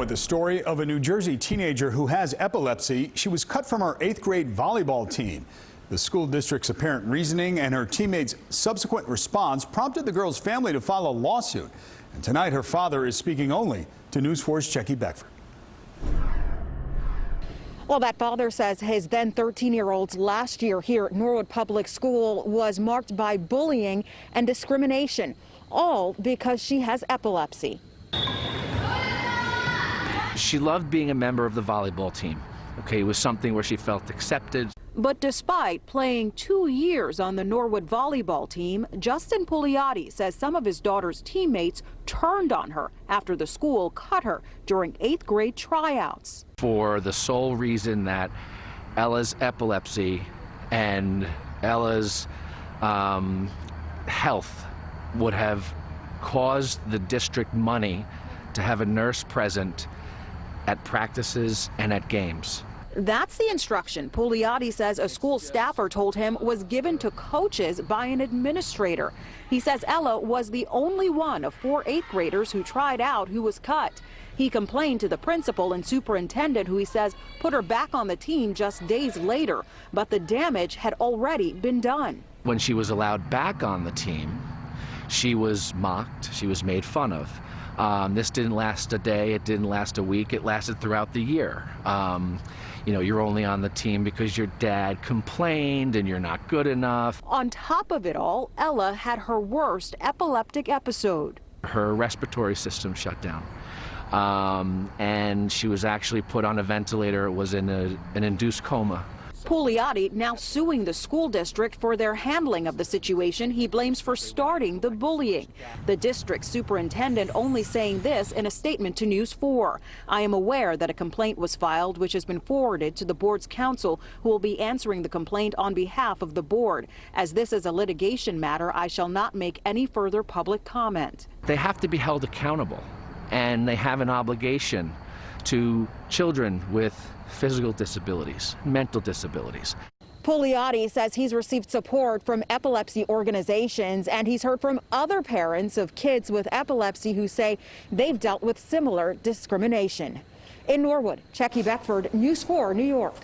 with the story of a New Jersey teenager who has epilepsy. She was cut from her 8th grade volleyball team. The school district's apparent reasoning and her teammates' subsequent response prompted the girl's family to file a lawsuit. And tonight her father is speaking only to News 4's Checkey Beckford. Well, that father says his then 13-year-old's last year here at Norwood Public School was marked by bullying and discrimination, all because she has epilepsy. She loved being a member of the volleyball team. Okay, it was something where she felt accepted. But despite playing 2 years on the Norwood volleyball team, Justin Pugliotti says some of his daughter's teammates turned on her after the school cut her during 8th grade tryouts. For the sole reason that Ella's epilepsy and Ella's health would have caused the district money to have a nurse present at practices and at games. That's the instruction Pugliotti says a school staffer told him was given to coaches by an administrator. He says Ella was the only one of 4 8th graders who tried out who was cut. He complained to the principal and superintendent, who he says put her back on the team just days later, but the damage had already been done. When she was allowed back on the team, she was mocked, she was made fun of. This didn't last a day, it didn't last a week, it lasted throughout the year. You know, you're only on the team because your dad complained and you're not good enough. On top of it all, Ella had her worst epileptic episode. Her respiratory system shut down. And she was actually put on a ventilator. It was in an induced coma. Pugliotti now suing the school district for their handling of the situation he blames for starting the bullying. The district superintendent only saying this in a statement to News 4. I am aware that a complaint was filed which has been forwarded to the board's counsel, who will be answering the complaint on behalf of the board. As this is a litigation matter, I shall not make any further public comment. They have to be held accountable, and they have an obligation to children with physical disabilities, mental disabilities. Pugliotti says he's received support from epilepsy organizations, and he's heard from other parents of kids with epilepsy who say they've dealt with similar discrimination. In Norwood, Checkey Beckford, News 4, New York.